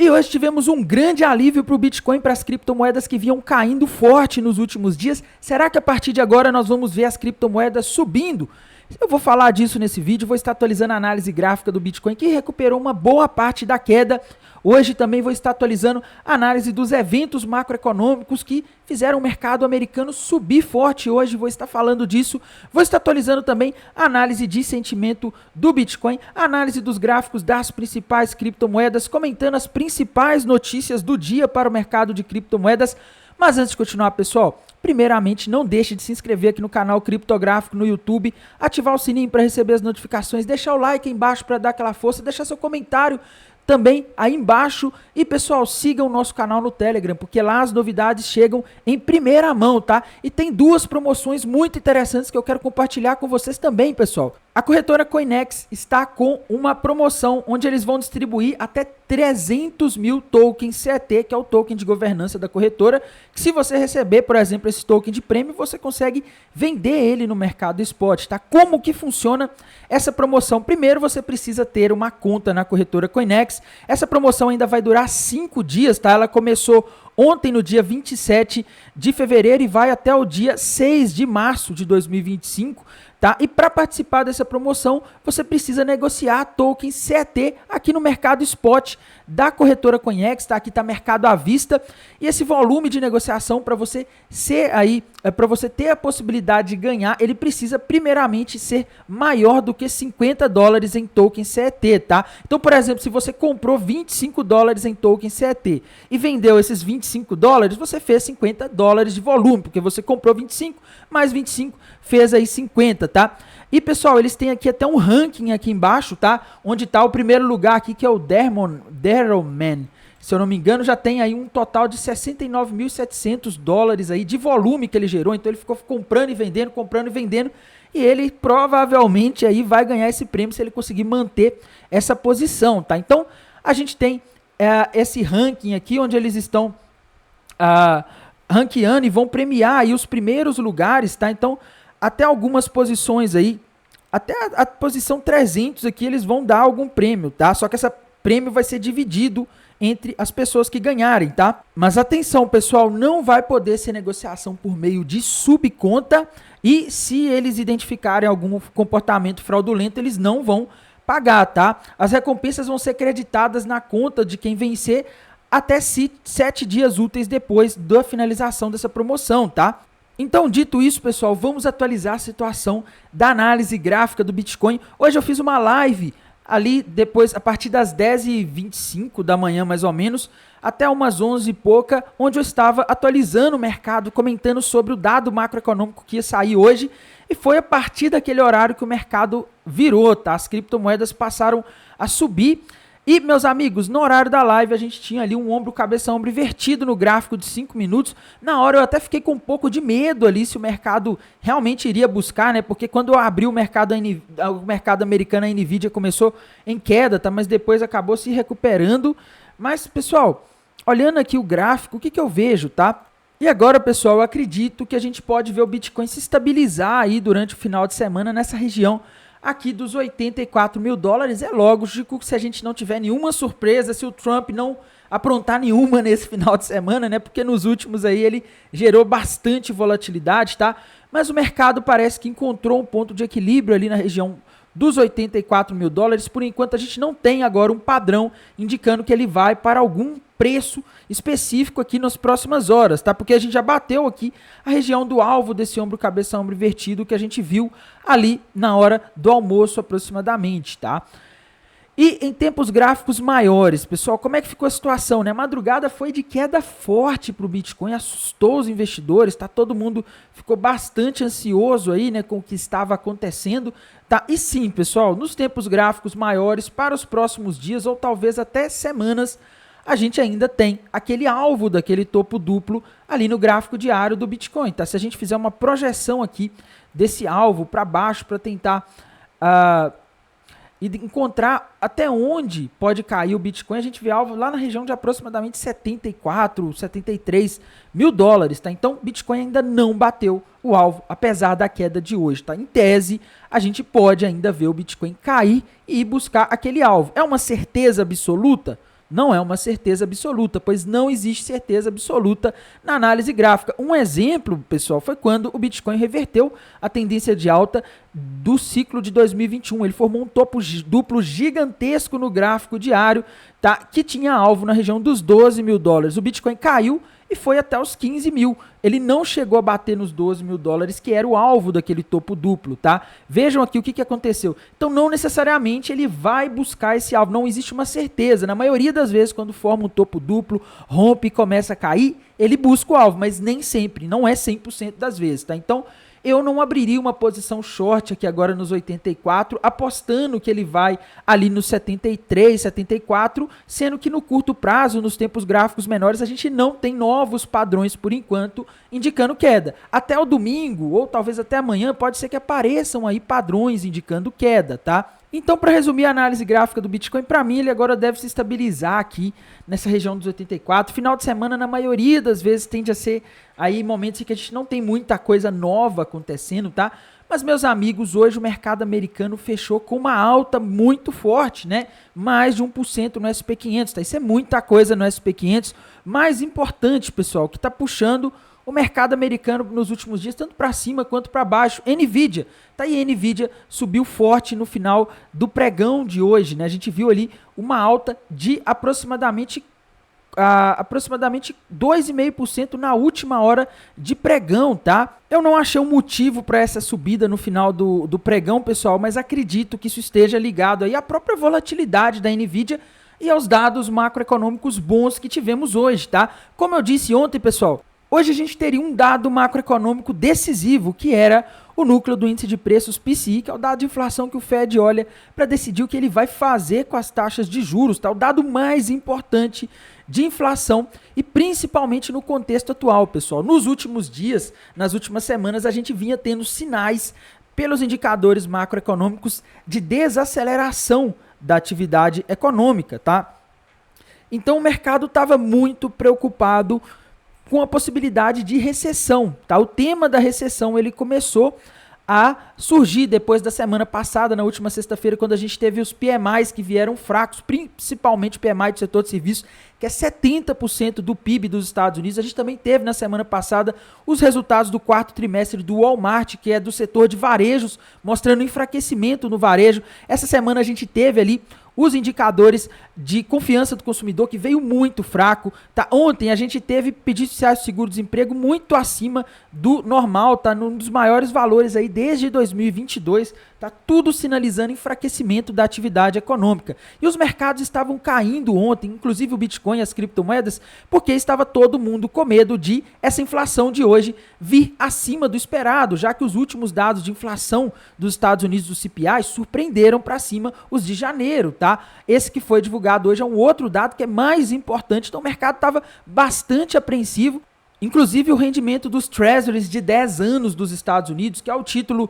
E hoje tivemos um grande alívio para o Bitcoin, para as criptomoedas que vinham caindo forte nos últimos dias. Será que a partir de agora nós vamos ver as criptomoedas subindo? Eu vou falar disso nesse vídeo, vou estar atualizando a análise gráfica do Bitcoin, que recuperou uma boa parte da queda. Hoje também vou estar atualizando a análise dos eventos macroeconômicos que fizeram o mercado americano subir forte. Hoje vou estar falando disso. Vou estar atualizando também a análise de sentimento do Bitcoin, a análise dos gráficos das principais criptomoedas, comentando as principais notícias do dia para o mercado de criptomoedas. Mas antes de continuar, pessoal, primeiramente não deixe de se inscrever aqui no canal Criptográfico no YouTube, ativar o sininho para receber as notificações, deixar o like aí embaixo para dar aquela força, deixar seu comentário também aí embaixo. E pessoal, sigam o nosso canal no Telegram, porque lá as novidades chegam em primeira mão, tá? E tem duas promoções muito interessantes que eu quero compartilhar com vocês também, pessoal. A corretora Coinex está com uma promoção onde eles vão distribuir até 300 mil tokens CET, que é o token de governança da corretora, que se você receber, por exemplo, esse token de prêmio, você consegue vender ele no mercado spot, tá? Como que funciona essa promoção? Primeiro, você precisa ter uma conta na corretora Coinex. Essa promoção ainda vai durar 5 dias, tá? Ela começou ontem, no dia 27 de fevereiro, e vai até o dia 6 de março de 2025, tá? E para participar dessa promoção, você precisa negociar tokens CET aqui no mercado spot da corretora Coinex, tá? Aqui está mercado à vista, e esse volume de negociação para você ser aí, para você ter a possibilidade de ganhar, ele precisa primeiramente ser maior do que $50 em tokens CET, tá? Então, por exemplo, se você comprou $25 em tokens CET e vendeu esses $25, você fez $50 de volume, porque você comprou 25 mais 25 fez aí 50, tá? E pessoal, eles têm aqui até um ranking aqui embaixo, tá? Onde está o primeiro lugar aqui, que é o Derroman. Se eu não me engano, já tem aí um total de $69.700 aí de volume que ele gerou. Então ele ficou comprando e vendendo, e ele provavelmente aí vai ganhar esse prêmio se ele conseguir manter essa posição, tá? Então a gente tem esse ranking aqui, onde eles estão ranqueando e vão premiar aí os primeiros lugares, tá? Então até algumas posições aí, até a posição 300 aqui, eles vão dar algum prêmio, tá? Só que esse prêmio vai ser dividido entre as pessoas que ganharem, tá? Mas atenção, pessoal, não vai poder ser negociação por meio de subconta, e se eles identificarem algum comportamento fraudulento, eles não vão pagar, tá? As recompensas vão ser creditadas na conta de quem vencer até 7 dias úteis depois da finalização dessa promoção, tá? Então, dito isso, pessoal, vamos atualizar a situação da análise gráfica do Bitcoin. Hoje eu fiz uma live ali depois, a partir das 10h25 da manhã, mais ou menos, até umas 11 e pouca, onde eu estava atualizando o mercado, comentando sobre o dado macroeconômico que ia sair hoje, e foi a partir daquele horário que o mercado virou, tá? As criptomoedas passaram a subir. E, meus amigos, no horário da live a gente tinha ali um ombro, cabeça, ombro invertido no gráfico de 5 minutos. Na hora eu até fiquei com um pouco de medo ali se o mercado realmente iria buscar, né? Porque quando eu abri o mercado americano, a Nvidia começou em queda, tá? Mas depois acabou se recuperando. Mas, pessoal, olhando aqui o gráfico, o que eu vejo, tá? E agora, pessoal, eu acredito que a gente pode ver o Bitcoin se estabilizar aí durante o final de semana nessa região aqui dos $84 mil. É lógico que se a gente não tiver nenhuma surpresa, se o Trump não aprontar nenhuma nesse final de semana, né? Porque nos últimos aí ele gerou bastante volatilidade, tá? Mas o mercado parece que encontrou um ponto de equilíbrio ali na região dos $84 mil. Por enquanto a gente não tem agora um padrão indicando que ele vai para algum preço específico aqui nas próximas horas, tá? Porque a gente já bateu aqui a região do alvo desse ombro, cabeça, ombro invertido que a gente viu ali na hora do almoço aproximadamente, tá? E em tempos gráficos maiores, pessoal, como é que ficou a situação, né? A madrugada foi de queda forte para o Bitcoin, assustou os investidores, tá? Todo mundo ficou bastante ansioso aí, né, com o que estava acontecendo, tá? E sim, pessoal, nos tempos gráficos maiores, para os próximos dias ou talvez até semanas, a gente ainda tem aquele alvo daquele topo duplo ali no gráfico diário do Bitcoin, tá? Se a gente fizer uma projeção aqui desse alvo para baixo para tentar encontrar até onde pode cair o Bitcoin, a gente vê alvo lá na região de aproximadamente $74, $73 mil, tá? Então, Bitcoin ainda não bateu o alvo, apesar da queda de hoje, tá? Em tese, a gente pode ainda ver o Bitcoin cair e ir buscar aquele alvo. É uma certeza absoluta? não é uma certeza absoluta, pois não existe certeza absoluta na análise gráfica. Um exemplo, pessoal, foi quando o Bitcoin reverteu a tendência de alta do ciclo de 2021. Ele formou um topo duplo gigantesco no gráfico diário, tá? Que tinha alvo na região dos 12 mil dólares. O Bitcoin caiu e foi até os 15 mil. Ele não chegou a bater nos 12 mil dólares, que era o alvo daquele topo duplo, tá? Vejam aqui o que aconteceu. Então, não necessariamente ele vai buscar esse alvo, não existe uma certeza. Na maioria das vezes, quando forma um topo duplo, rompe e começa a cair, ele busca o alvo, mas nem sempre, não é 100% das vezes, tá? Então, eu não abriria uma posição short aqui agora nos 84, apostando que ele vai ali nos 73, 74, sendo que no curto prazo, nos tempos gráficos menores, a gente não tem novos padrões por enquanto indicando queda. Até o domingo, ou talvez até amanhã, pode ser que apareçam aí padrões indicando queda, tá? Então, para resumir a análise gráfica do Bitcoin, para mim ele agora deve se estabilizar aqui nessa região dos 84. Final de semana, na maioria das vezes, tende a ser aí momentos em que a gente não tem muita coisa nova acontecendo, tá? Mas, meus amigos, hoje o mercado americano fechou com uma alta muito forte, né? Mais de 1% no SP500, tá? Isso é muita coisa no SP500. Mais importante, pessoal, que está puxando o mercado americano nos últimos dias, tanto para cima quanto para baixo. Nvidia, tá aí, Nvidia subiu forte no final do pregão de hoje, né? A gente viu ali uma alta de aproximadamente 2,5% na última hora de pregão, tá? Eu não achei um motivo para essa subida no final do pregão, pessoal, mas acredito que isso esteja ligado aí à própria volatilidade da Nvidia e aos dados macroeconômicos bons que tivemos hoje, tá? Como eu disse ontem, pessoal, hoje a gente teria um dado macroeconômico decisivo, que era o núcleo do índice de preços PCI, que é o dado de inflação que o Fed olha para decidir o que ele vai fazer com as taxas de juros, tá? O dado mais importante de inflação e principalmente no contexto atual, pessoal. Nos últimos dias, nas últimas semanas, a gente vinha tendo sinais pelos indicadores macroeconômicos de desaceleração da atividade econômica, tá? Então o mercado estava muito preocupado com a possibilidade de recessão, tá? O tema da recessão, ele começou a surgir depois da semana passada, na última sexta-feira, quando a gente teve os PMIs que vieram fracos, principalmente o PMI do setor de serviços, que é 70% do PIB dos Estados Unidos. A gente também teve na semana passada os resultados do quarto trimestre do Walmart, que é do setor de varejos, mostrando enfraquecimento no varejo. Essa semana a gente teve ali os indicadores de confiança do consumidor, que veio muito fraco, tá? Ontem a gente teve pedidos sociais de seguro-desemprego muito acima do normal, tá? Num dos maiores valores aí desde 2022, tá? Tudo sinalizando enfraquecimento da atividade econômica. E os mercados estavam caindo ontem, inclusive o Bitcoin e as criptomoedas, porque estava todo mundo com medo de essa inflação de hoje vir acima do esperado, já que os últimos dados de inflação dos Estados Unidos, do CPI, surpreenderam para cima os de janeiro, tá? Esse que foi divulgado hoje é um outro dado que é mais importante, então o mercado estava bastante apreensivo. Inclusive o rendimento dos Treasuries de 10 anos dos Estados Unidos, que é o título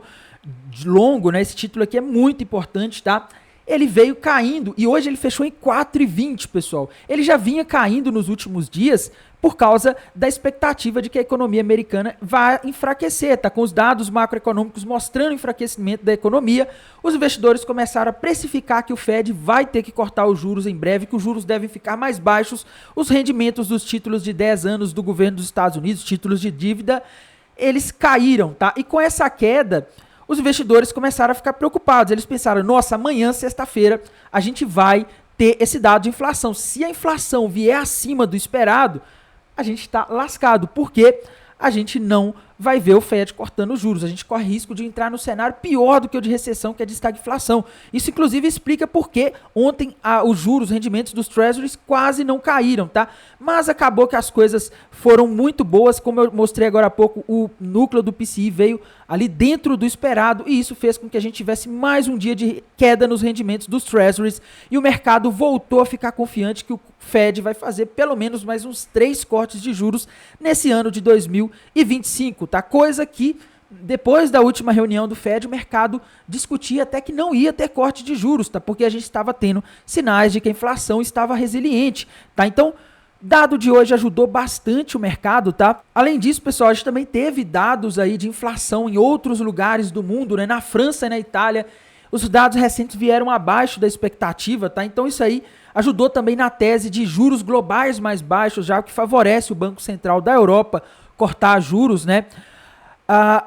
longo, né? Esse título aqui é muito importante, tá? Ele veio caindo e hoje ele fechou em 4,20, pessoal. Ele já vinha caindo nos últimos dias por causa da expectativa de que a economia americana vai enfraquecer, tá? Com os dados macroeconômicos mostrando o enfraquecimento da economia, os investidores começaram a precificar que o Fed vai ter que cortar os juros em breve, que os juros devem ficar mais baixos. Os rendimentos dos títulos de 10 anos do governo dos Estados Unidos, títulos de dívida, eles caíram, tá? E com essa queda, os investidores começaram a ficar preocupados. Eles pensaram, nossa, amanhã, sexta-feira, a gente vai ter esse dado de inflação. Se a inflação vier acima do esperado, a gente está lascado, porque a gente não vai ver o Fed cortando os juros. A gente corre risco de entrar no cenário pior do que o de recessão, que é de estagflação. Isso, inclusive, explica por que ontem os juros, os rendimentos dos Treasuries quase não caíram, tá? Mas acabou que as coisas foram muito boas. Como eu mostrei agora há pouco, o núcleo do PCI veio ali dentro do esperado e isso fez com que a gente tivesse mais um dia de queda nos rendimentos dos Treasuries e o mercado voltou a ficar confiante que o Fed vai fazer pelo menos mais uns 3 cortes de juros nesse ano de 2025, tá? Coisa que depois da última reunião do Fed, o mercado discutia até que não ia ter corte de juros, tá? Porque a gente estava tendo sinais de que a inflação estava resiliente, tá? Então, dado de hoje ajudou bastante o mercado, tá? Além disso, pessoal, a gente também teve dados aí de inflação em outros lugares do mundo, né? Na França e na Itália, os dados recentes vieram abaixo da expectativa, tá? Então isso aí ajudou também na tese de juros globais mais baixos, já o que favorece o Banco Central da Europa cortar juros, né?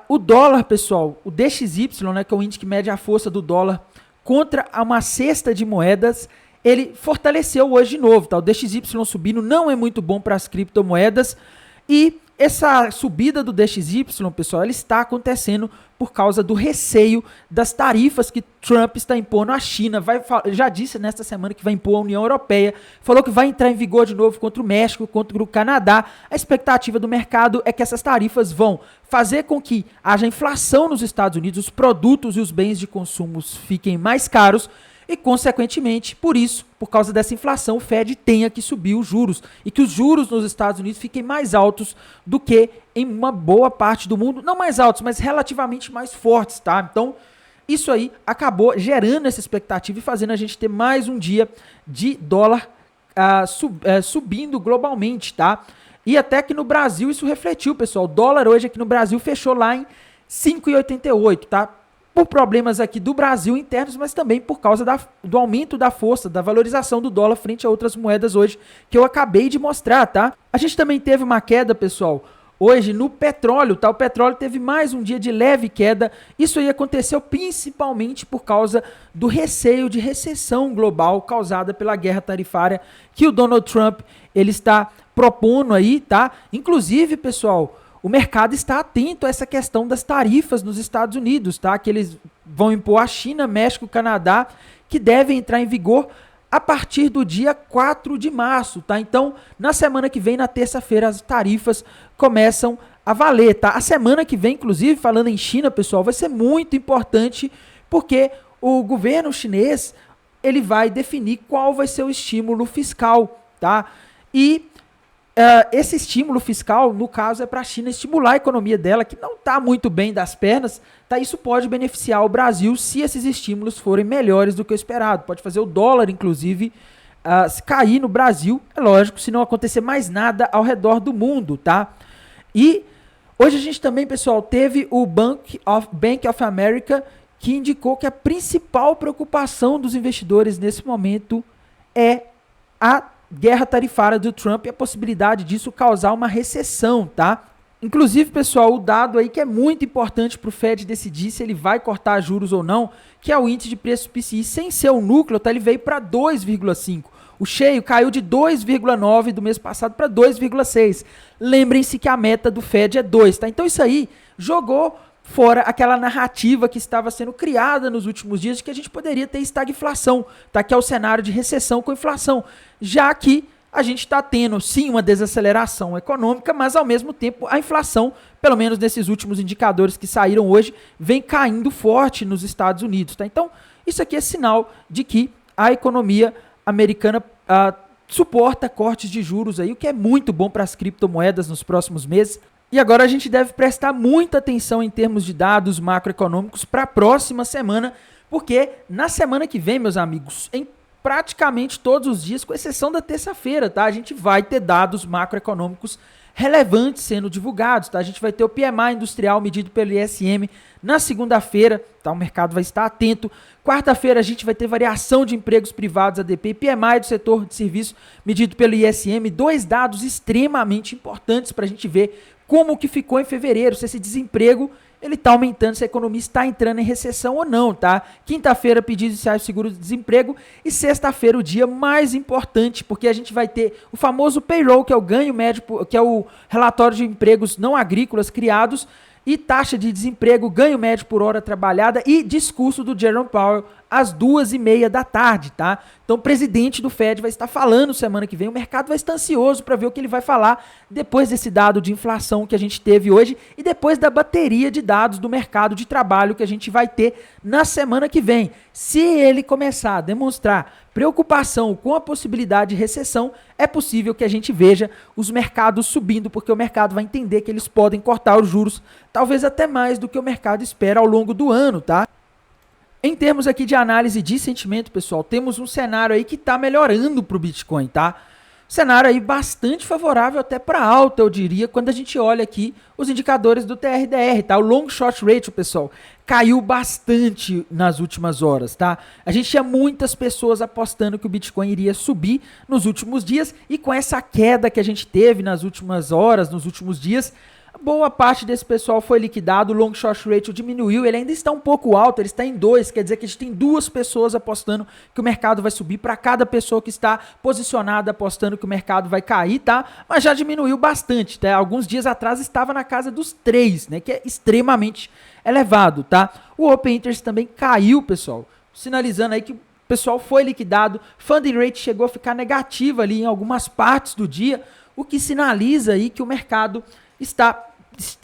O dólar, pessoal, o DXY, né, que é o índice que mede a força do dólar contra uma cesta de moedas, ele fortaleceu hoje de novo, tá? O DXY subindo não é muito bom para as criptomoedas e essa subida do DXY, pessoal, ela está acontecendo por causa do receio das tarifas que Trump está impondo à China. Já disse nesta semana que vai impor a União Europeia, falou que vai entrar em vigor de novo contra o México, contra o Canadá. A expectativa do mercado é que essas tarifas vão fazer com que haja inflação nos Estados Unidos, os produtos e os bens de consumo fiquem mais caros, e, consequentemente, por isso, por causa dessa inflação, o Fed tenha que subir os juros e que os juros nos Estados Unidos fiquem mais altos do que em uma boa parte do mundo. Não mais altos, mas relativamente mais fortes, tá? Então, isso aí acabou gerando essa expectativa e fazendo a gente ter mais um dia de dólar subindo globalmente, tá? E até que no Brasil isso refletiu, pessoal. O dólar hoje aqui no Brasil fechou lá em 5,88, tá? Por problemas aqui do Brasil internos, mas também por causa do aumento da força, da valorização do dólar frente a outras moedas hoje, que eu acabei de mostrar, tá? A gente também teve uma queda, pessoal, hoje no petróleo, tá? O petróleo teve mais um dia de leve queda. Isso aí aconteceu principalmente por causa do receio de recessão global causada pela guerra tarifária que o Donald Trump, ele está propondo aí, tá? Inclusive, pessoal, o mercado está atento a essa questão das tarifas nos Estados Unidos, tá? Que eles vão impor a China, México, Canadá, que devem entrar em vigor a partir do dia 4 de março, tá? Então, na semana que vem, na terça-feira, as tarifas começam a valer, tá? A semana que vem, inclusive, falando em China, pessoal, vai ser muito importante porque o governo chinês, ele vai definir qual vai ser o estímulo fiscal, tá? E esse estímulo fiscal, no caso, é para a China estimular a economia dela, que não está muito bem das pernas, tá? Isso pode beneficiar o Brasil se esses estímulos forem melhores do que o esperado. Pode fazer o dólar, inclusive, cair no Brasil, é lógico, se não acontecer mais nada ao redor do mundo, tá? E hoje a gente também, pessoal, teve o Bank of America, que indicou que a principal preocupação dos investidores nesse momento é a guerra tarifária do Trump e a possibilidade disso causar uma recessão, tá? Inclusive, pessoal, o dado aí que é muito importante para o Fed decidir se ele vai cortar juros ou não, que é o índice de preço PCI, sem ser o núcleo, tá? Ele veio para 2,5. O cheio caiu de 2,9 do mês passado para 2,6. Lembrem-se que a meta do Fed é 2, tá? Então isso aí jogou fora aquela narrativa que estava sendo criada nos últimos dias de que a gente poderia ter estagflação, tá? Que é o cenário de recessão com inflação, já que a gente está tendo sim uma desaceleração econômica, mas ao mesmo tempo a inflação, pelo menos nesses últimos indicadores que saíram hoje, vem caindo forte nos Estados Unidos, tá? Então isso aqui é sinal de que a economia americana suporta cortes de juros aí, o que é muito bom para as criptomoedas nos próximos meses. E agora a gente deve prestar muita atenção em termos de dados macroeconômicos para a próxima semana, porque na semana que vem, meus amigos, em praticamente todos os dias, com exceção da terça-feira, tá? A gente vai ter dados macroeconômicos relevantes sendo divulgados, tá? A gente vai ter o PMI industrial medido pelo ISM na segunda-feira, tá? O mercado vai estar atento. Quarta-feira a gente vai ter variação de empregos privados, ADP, e PMI do setor de serviço medido pelo ISM, dois dados extremamente importantes para a gente ver como que ficou em fevereiro, se esse desemprego ele está aumentando, se a economia está entrando em recessão ou não, tá? Quinta-feira, pedidos iniciais de seguro-desemprego e sexta-feira o dia mais importante, porque a gente vai ter o famoso payroll, que é o ganho médio, que é o relatório de empregos não agrícolas criados, e taxa de desemprego, ganho médio por hora trabalhada e discurso do Jerome Powell às 2h30 da tarde, tá? Então o presidente do Fed vai estar falando semana que vem, o mercado vai estar ansioso para ver o que ele vai falar depois desse dado de inflação que a gente teve hoje e depois da bateria de dados do mercado de trabalho que a gente vai ter na semana que vem. Se ele começar a demonstrar preocupação com a possibilidade de recessão, é possível que a gente veja os mercados subindo, porque o mercado vai entender que eles podem cortar os juros, talvez até mais do que o mercado espera ao longo do ano, tá? Em termos aqui de análise de sentimento, pessoal, temos um cenário aí que está melhorando para o Bitcoin, tá? cenário aí bastante favorável até para alta, eu diria, quando a gente olha aqui os indicadores do TRDR, tá? O long short ratio, pessoal, caiu bastante nas últimas horas, tá? A gente tinha muitas pessoas apostando que o Bitcoin iria subir nos últimos dias e com essa queda que a gente teve nas últimas horas, nos últimos dias, boa parte desse pessoal foi liquidado, o long short ratio diminuiu, ele ainda está um pouco alto, ele está em 2, quer dizer que a gente tem 2 pessoas apostando que o mercado vai subir para cada pessoa que está posicionada apostando que o mercado vai cair, tá? Mas já diminuiu bastante, tá? Alguns dias atrás estava na casa dos 3, né? Que é extremamente elevado, tá? O Open Interest também caiu, pessoal, sinalizando aí que o pessoal foi liquidado, funding rate chegou a ficar negativa ali em algumas partes do dia, o que sinaliza aí que o mercado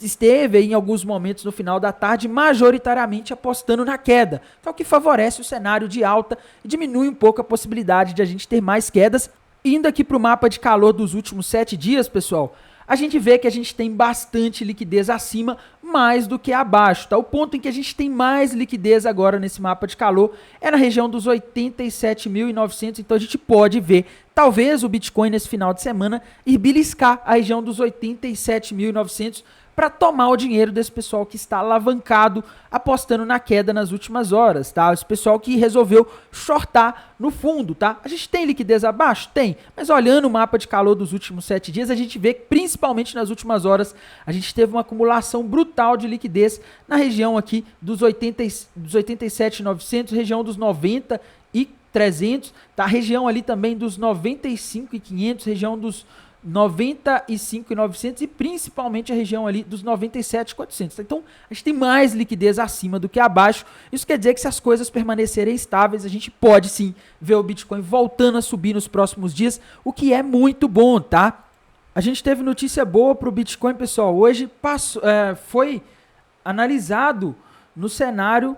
esteve aí em alguns momentos no final da tarde majoritariamente apostando na queda, então que favorece o cenário de alta e diminui um pouco a possibilidade de a gente ter mais quedas. Indo aqui para o mapa de calor dos últimos 7 dias, pessoal, a gente vê que a gente tem bastante liquidez acima, mais do que abaixo, tá? O ponto em que a gente tem mais liquidez agora nesse mapa de calor é na região dos 87.900, então a gente pode ver, talvez o Bitcoin nesse final de semana ir beliscar a região dos 87.900 para tomar o dinheiro desse pessoal que está alavancado, apostando na queda nas últimas horas, tá? Esse pessoal que resolveu shortar no fundo, tá? A gente tem liquidez abaixo? Tem, mas olhando o mapa de calor dos últimos 7 dias, a gente vê que principalmente nas últimas horas, a gente teve uma acumulação brutal de liquidez na região aqui dos 87.900, região dos 90.300, tá? Região ali também dos 95.500, região dos 95.900 e principalmente a região ali dos 97.400. Então, a gente tem mais liquidez acima do que abaixo. Isso quer dizer que se as coisas permanecerem estáveis, a gente pode sim ver o Bitcoin voltando a subir nos próximos dias, o que é muito bom, tá? A gente teve notícia boa para o Bitcoin, pessoal. Hoje foi analisado no cenário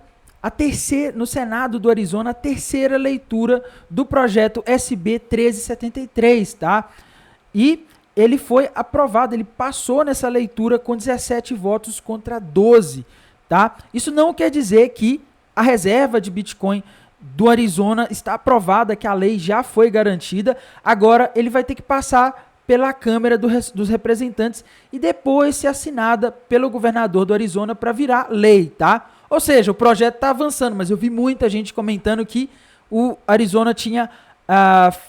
no Senado do Arizona a terceira leitura do projeto SB 1373, tá? E ele foi aprovado, ele passou nessa leitura com 17 votos contra 12, tá? Isso não quer dizer que a reserva de Bitcoin do Arizona está aprovada, que a lei já foi garantida. Agora ele vai ter que passar pela Câmara dos Representantes e depois ser assinada pelo governador do Arizona para virar lei, tá? Ou seja, o projeto está avançando, mas eu vi muita gente comentando que o Arizona tinha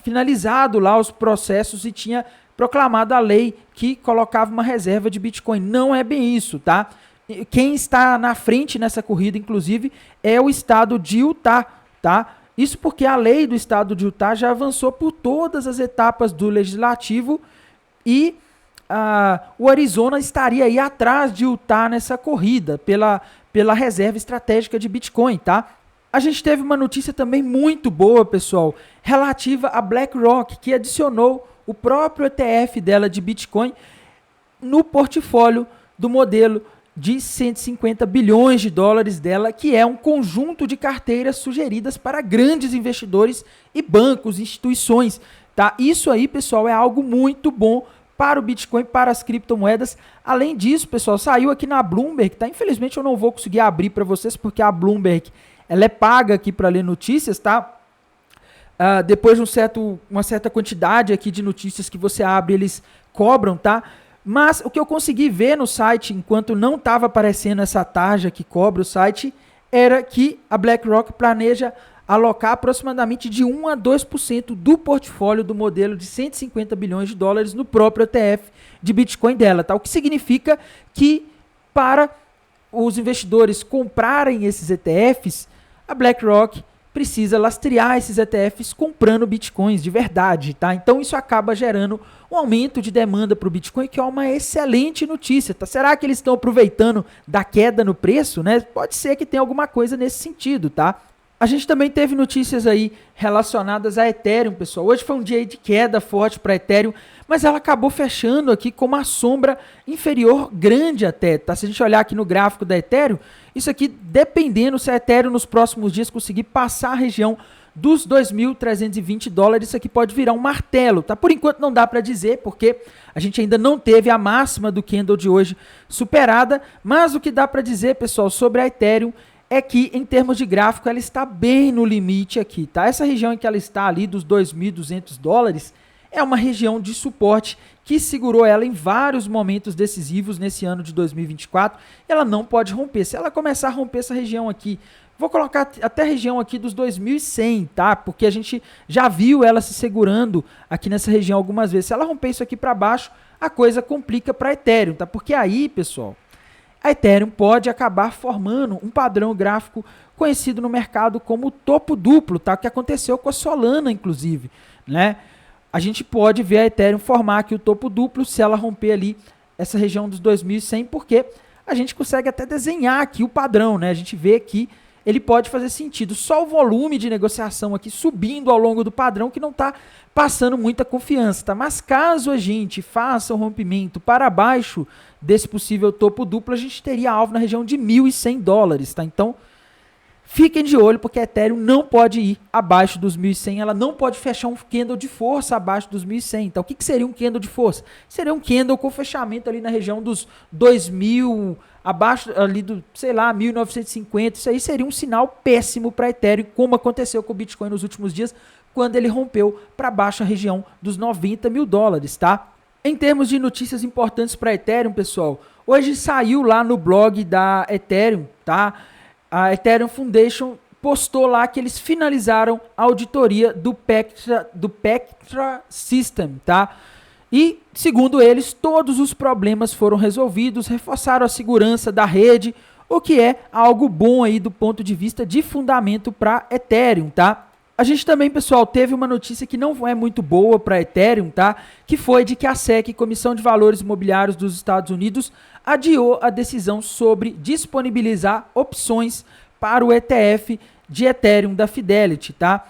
finalizado lá os processos e tinha proclamado a lei que colocava uma reserva de Bitcoin. Não é bem isso, tá? Quem está na frente nessa corrida, inclusive, é o estado de Utah, tá? Isso porque a lei do estado de Utah já avançou por todas as etapas do legislativo e o Arizona estaria aí atrás de Utah nessa corrida pela reserva estratégica de Bitcoin, tá? A gente teve uma notícia também muito boa, pessoal, relativa a BlackRock, que adicionou o próprio ETF dela de Bitcoin no portfólio do modelo de 150 bilhões de dólares dela, que é um conjunto de carteiras sugeridas para grandes investidores e bancos, instituições, tá? Isso aí, pessoal, é algo muito bom para o Bitcoin, para as criptomoedas. Além disso, pessoal, saiu aqui na Bloomberg, tá? Infelizmente eu não vou conseguir abrir para vocês, porque a Bloomberg ela é paga aqui para ler notícias, tá? Depois de uma certa quantidade aqui de notícias que você abre, eles cobram, tá? Mas o que eu consegui ver no site, enquanto não estava aparecendo essa tarja que cobra o site, era que a BlackRock planeja alocar aproximadamente de 1 a 2% do portfólio do modelo de 150 bilhões de dólares no próprio ETF de Bitcoin dela, tá? O que significa que para os investidores comprarem esses ETFs, a BlackRock precisa lastrear esses ETFs comprando Bitcoins de verdade, tá? Então isso acaba gerando um aumento de demanda para o Bitcoin, que é uma excelente notícia, tá? Será que eles estão aproveitando da queda no preço, né? Pode ser que tenha alguma coisa nesse sentido, tá? A gente também teve notícias aí relacionadas a Ethereum, pessoal. Hoje foi um dia de queda forte para Ethereum, mas ela acabou fechando aqui com uma sombra inferior grande até, tá? Se a gente olhar aqui no gráfico da Ethereum, isso aqui, dependendo se a Ethereum nos próximos dias conseguir passar a região dos 2.320 dólares, isso aqui pode virar um martelo, tá? Por enquanto não dá para dizer, porque a gente ainda não teve a máxima do candle de hoje superada, mas o que dá para dizer, pessoal, sobre a Ethereum é que, em termos de gráfico, ela está bem no limite aqui, tá? Essa região em que ela está ali, dos 2.200 dólares, é uma região de suporte que segurou ela em vários momentos decisivos nesse ano de 2024. Ela não pode romper. Se ela começar a romper essa região aqui, vou colocar até a região aqui dos 2.100, tá? Porque a gente já viu ela se segurando aqui nessa região algumas vezes. Se ela romper isso aqui para baixo, a coisa complica para Ethereum, tá? Porque aí, pessoal, a Ethereum pode acabar formando um padrão gráfico conhecido no mercado como topo duplo, tá? O que aconteceu com a Solana, inclusive, né? A gente pode ver a Ethereum formar aqui o topo duplo se ela romper ali essa região dos 2.100, porque a gente consegue até desenhar aqui o padrão, né? A gente vê que ele pode fazer sentido. Só o volume de negociação aqui subindo ao longo do padrão que não está passando muita confiança, tá? Mas caso a gente faça um rompimento para baixo desse possível topo duplo, a gente teria alvo na região de $1.100, tá? Então, fiquem de olho, porque a Ethereum não pode ir abaixo dos 1.100, ela não pode fechar um candle de força abaixo dos 1.100. Então, o que seria um candle de força? Seria um candle com fechamento ali na região dos 2.000, abaixo ali do, sei lá, 1.950. Isso aí seria um sinal péssimo para a Ethereum, como aconteceu com o Bitcoin nos últimos dias, quando ele rompeu para baixo a região dos $90 mil, tá? Em termos de notícias importantes para a Ethereum, pessoal, hoje saiu lá no blog da Ethereum, tá? A Ethereum Foundation postou lá que eles finalizaram a auditoria do Pectra System, tá? E, segundo eles, todos os problemas foram resolvidos, reforçaram a segurança da rede, o que é algo bom aí do ponto de vista de fundamento para Ethereum, tá? A gente também, pessoal, teve uma notícia que não é muito boa para Ethereum, tá? Que foi de que a SEC, Comissão de Valores Imobiliários dos Estados Unidos, adiou a decisão sobre disponibilizar opções para o ETF de Ethereum da Fidelity, tá?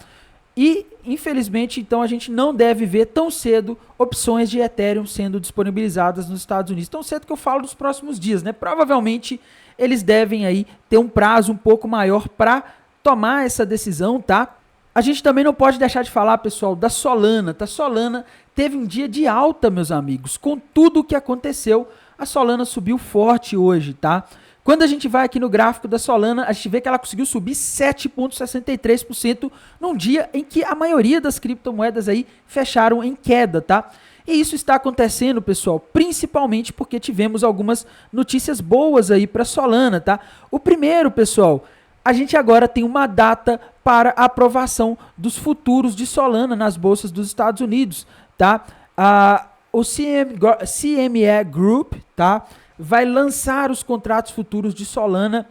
E, infelizmente, então, a gente não deve ver tão cedo opções de Ethereum sendo disponibilizadas nos Estados Unidos. Tão cedo que eu falo dos próximos dias, né? Provavelmente, eles devem aí ter um prazo um pouco maior para tomar essa decisão, tá? A gente também não pode deixar de falar, pessoal, da Solana, tá? Solana teve um dia de alta, meus amigos. Com tudo o que aconteceu, a Solana subiu forte hoje, tá? Quando a gente vai aqui no gráfico da Solana, a gente vê que ela conseguiu subir 7,63% num dia em que a maioria das criptomoedas aí fecharam em queda, tá? E isso está acontecendo, pessoal, principalmente porque tivemos algumas notícias boas aí para Solana, tá? O primeiro, pessoal, a gente agora tem uma data para a aprovação dos futuros de Solana nas bolsas dos Estados Unidos, tá? O CME Group, tá, vai lançar os contratos futuros de Solana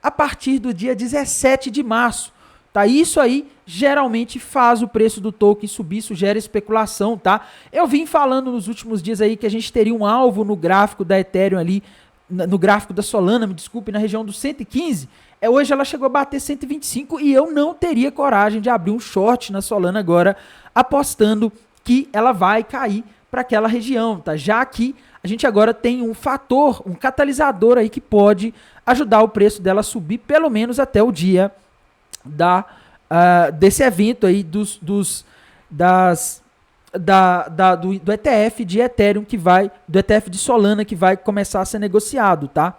a partir do dia 17 de março. Tá? Isso aí geralmente faz o preço do token subir, isso gera especulação, tá? Eu vim falando nos últimos dias aí que a gente teria um alvo no gráfico da Ethereum ali, no gráfico da Solana, me desculpe, na região dos 115. Hoje ela chegou a bater 125 e eu não teria coragem de abrir um short na Solana agora, apostando que ela vai cair para aquela região, tá? Já que a gente agora tem um fator, um catalisador aí que pode ajudar o preço dela a subir pelo menos até o dia desse evento aí do ETF de Ethereum do ETF de Solana que vai começar a ser negociado, tá?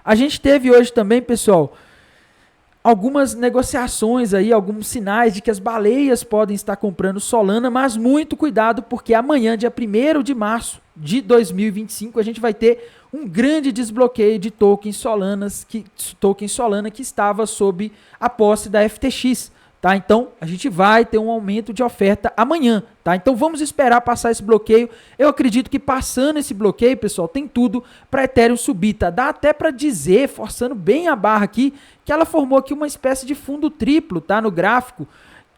A gente teve hoje também, pessoal, algumas negociações aí, alguns sinais de que as baleias podem estar comprando Solana, mas muito cuidado porque amanhã, dia 1º de março de 2025, a gente vai ter um grande desbloqueio de tokens Solana que estava sob a posse da FTX. Tá? Então, a gente vai ter um aumento de oferta amanhã, tá? Então, vamos esperar passar esse bloqueio. Eu acredito que passando esse bloqueio, pessoal, tem tudo para Ethereum subir, tá? Dá até para dizer, forçando bem a barra aqui, que ela formou aqui uma espécie de fundo triplo, tá? No gráfico,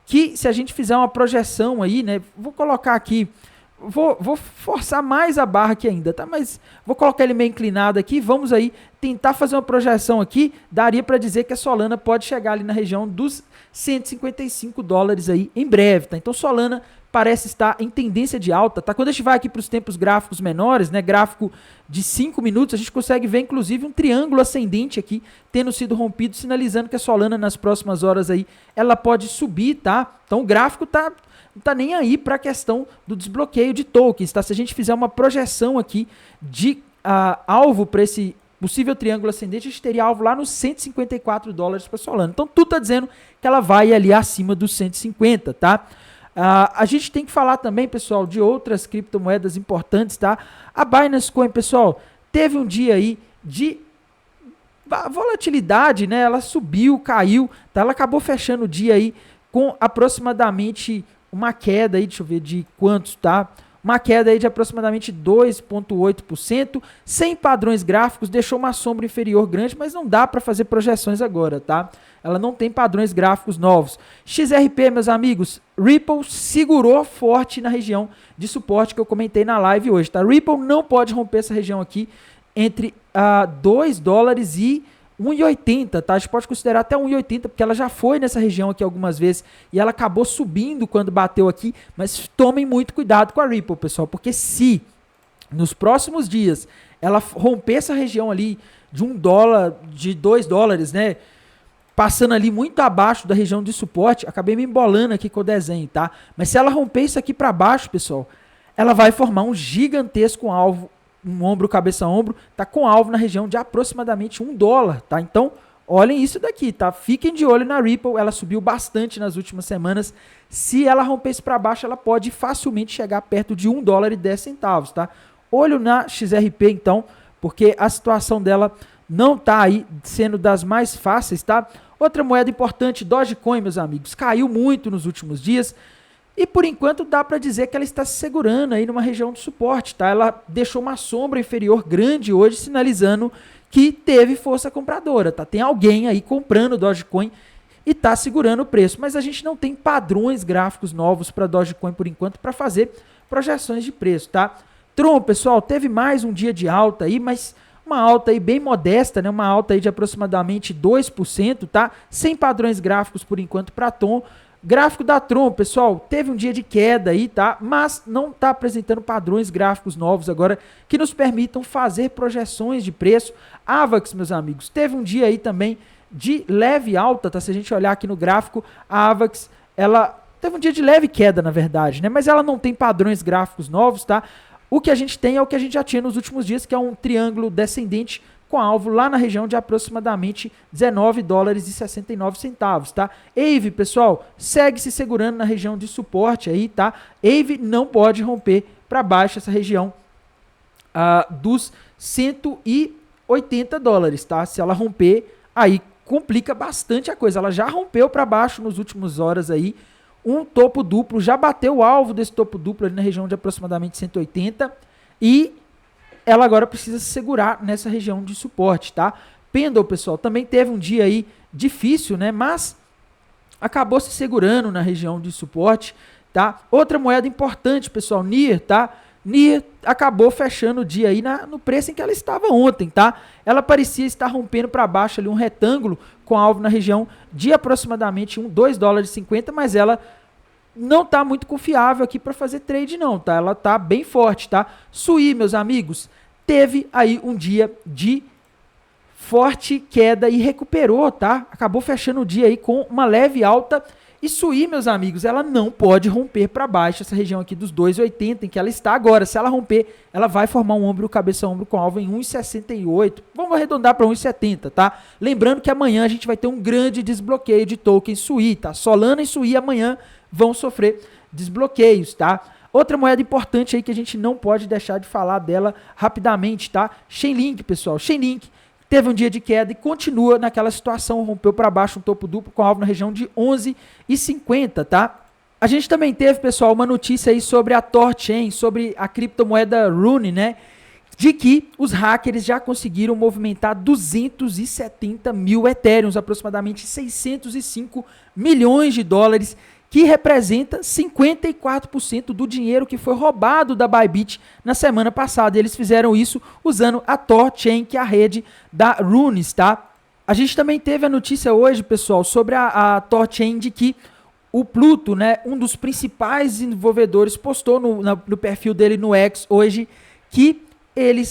que se a gente fizer uma projeção aí, né? Vou colocar aqui, vou forçar mais a barra aqui ainda, tá? Mas vou colocar ele meio inclinado aqui, vamos aí tentar fazer uma projeção aqui, daria para dizer que a Solana pode chegar ali na região dos $155 aí em breve, tá? Então Solana parece estar em tendência de alta, tá? Quando a gente vai aqui para os tempos gráficos menores, né, gráfico de 5 minutos, a gente consegue ver inclusive um triângulo ascendente aqui, tendo sido rompido, sinalizando que a Solana nas próximas horas aí, ela pode subir, tá? Então o gráfico não tá nem aí para a questão do desbloqueio de tokens, tá? Se a gente fizer uma projeção aqui de alvo para esse possível triângulo ascendente, a gente teria alvo lá nos $154 para Solana. Então, tudo está dizendo que ela vai ali acima dos 150, tá? A gente tem que falar também, pessoal, de outras criptomoedas importantes, tá? A Binance Coin, pessoal, teve um dia aí de volatilidade, né? Ela subiu, caiu, tá? Ela acabou fechando o dia aí com aproximadamente uma queda aí, deixa eu ver de quantos, tá? Uma queda aí de aproximadamente 2,8%, sem padrões gráficos, deixou uma sombra inferior grande, mas não dá para fazer projeções agora, tá? Ela não tem padrões gráficos novos. XRP, meus amigos, Ripple segurou forte na região de suporte que eu comentei na live hoje, tá? Ripple não pode romper essa região aqui entre $2 e 1,80, tá? A gente pode considerar até 1,80, porque ela já foi nessa região aqui algumas vezes e ela acabou subindo quando bateu aqui, mas tomem muito cuidado com a Ripple, pessoal, porque se nos próximos dias ela romper essa região ali de $1, de $2, né? Passando ali muito abaixo da região de suporte, acabei me embolando aqui com o desenho, tá? Mas se ela romper isso aqui para baixo, pessoal, ela vai formar um gigantesco alvo, um ombro, cabeça, ombro, tá com alvo na região de aproximadamente $1, tá? Então, olhem isso daqui, tá? Fiquem de olho na Ripple, ela subiu bastante nas últimas semanas. Se ela romper isso para baixo, ela pode facilmente chegar perto de $1,10, tá? Olho na XRP, então, porque a situação dela não tá aí sendo das mais fáceis, tá? Outra moeda importante, Dogecoin, meus amigos, caiu muito nos últimos dias e por enquanto dá para dizer que ela está se segurando aí numa região de suporte, tá? Ela deixou uma sombra inferior grande hoje, sinalizando que teve força compradora, tá? Tem alguém aí comprando Dogecoin e tá segurando o preço, mas a gente não tem padrões gráficos novos para Dogecoin por enquanto para fazer projeções de preço, tá? Tron, pessoal, teve mais um dia de alta aí, mas uma alta aí bem modesta, né? Uma alta aí de aproximadamente 2%, tá? Sem padrões gráficos por enquanto para Tron. Gráfico da Tron, pessoal, teve um dia de queda aí, tá? Mas não está apresentando padrões gráficos novos agora que nos permitam fazer projeções de preço. Avax, meus amigos, teve um dia aí também de leve alta, tá? Se a gente olhar aqui no gráfico, a Avax, ela teve um dia de leve queda, na verdade, né? Mas ela não tem padrões gráficos novos, tá? O que a gente tem é o que a gente já tinha nos últimos dias, que é um triângulo descendente com alvo lá na região de aproximadamente $19,69, tá? AVE, pessoal, segue se segurando na região de suporte aí, tá? AVE não pode romper para baixo essa região dos $180, tá? Se ela romper, aí complica bastante a coisa. Ela já rompeu para baixo nos últimos horas aí, um topo duplo, já bateu o alvo desse topo duplo ali na região de aproximadamente 180 e ela agora precisa se segurar nessa região de suporte, tá? Pendle, pessoal, também teve um dia aí difícil, né? Mas acabou se segurando na região de suporte, tá? Outra moeda importante, pessoal, NIR, tá? NIR acabou fechando o dia aí no preço em que ela estava ontem, tá? Ela parecia estar rompendo para baixo ali um retângulo com alvo na região de aproximadamente $2,50, mas ela não está muito confiável aqui para fazer trade não, tá? Ela tá bem forte, tá? SUI, meus amigos, teve aí um dia de forte queda e recuperou, tá? Acabou fechando o dia aí com uma leve alta. E SUI, meus amigos, ela não pode romper para baixo essa região aqui dos 2,80 em que ela está agora. Se ela romper, ela vai formar um ombro, cabeça ombro com alvo em 1,68. Vamos arredondar para 1,70, tá? Lembrando que amanhã a gente vai ter um grande desbloqueio de token SUI, tá? Solana e SUI amanhã vão sofrer desbloqueios, tá? Outra moeda importante aí que a gente não pode deixar de falar dela rapidamente, tá? Chainlink, pessoal. Chainlink teve um dia de queda e continua naquela situação, rompeu para baixo um topo duplo com alvo na região de 11,50, tá? A gente também teve, pessoal, uma notícia aí sobre a Thorchain, sobre a criptomoeda Rune, né? De que os hackers já conseguiram movimentar 270 mil Ethereums, aproximadamente $605 milhões, que representa 54% do dinheiro que foi roubado da Bybit na semana passada. Eles fizeram isso usando a Thorchain, que é a rede da Runes, tá? A gente também teve a notícia hoje, pessoal, sobre a Thorchain, de que o Pluto, né, um dos principais desenvolvedores, postou no perfil dele no X hoje que ele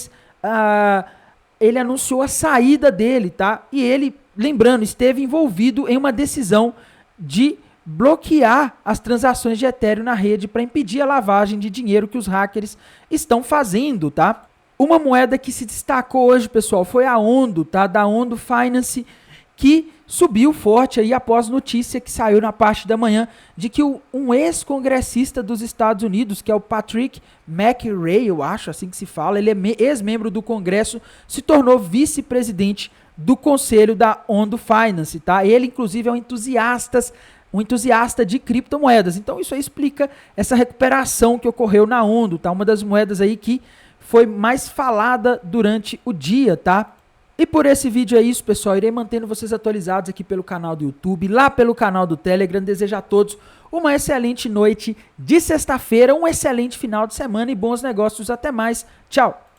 anunciou a saída dele, tá? E ele, lembrando, esteve envolvido em uma decisão de bloquear as transações de Ethereum na rede para impedir a lavagem de dinheiro que os hackers estão fazendo, tá? Uma moeda que se destacou hoje, pessoal, foi a Ondo, tá? Da Ondo Finance, que subiu forte aí após notícia que saiu na parte da manhã de que um ex-congressista dos Estados Unidos, que é o Patrick McRae, eu acho assim que se fala, ele é ex-membro do Congresso, se tornou vice-presidente do Conselho da Ondo Finance, tá? Ele, inclusive, é um entusiasta de criptomoedas. Então, isso aí explica essa recuperação que ocorreu na Ondo, tá? Uma das moedas aí que foi mais falada durante o dia, tá? E por esse vídeo é isso, pessoal. Irei mantendo vocês atualizados aqui pelo canal do YouTube, lá pelo canal do Telegram. Desejo a todos uma excelente noite de sexta-feira, um excelente final de semana e bons negócios. Até mais. Tchau.